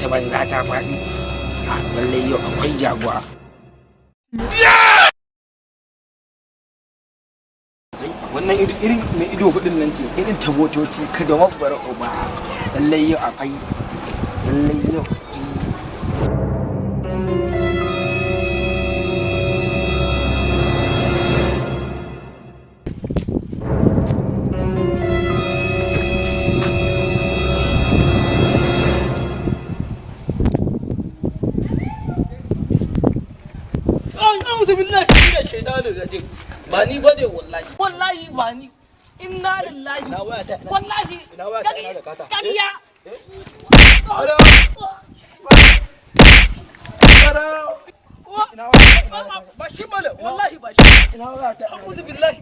wata banza ta faɗi. Lallai yau akwai jaguwa. Wannan irin mai ido hudun nan ce irin ta motoci kada mabbar uba. Lallai yau akwai. Lallai yau. Bani bane wallahi bani inna lillahi wallahi kariya ba shi bane wallahi ba shi a'udhu billahi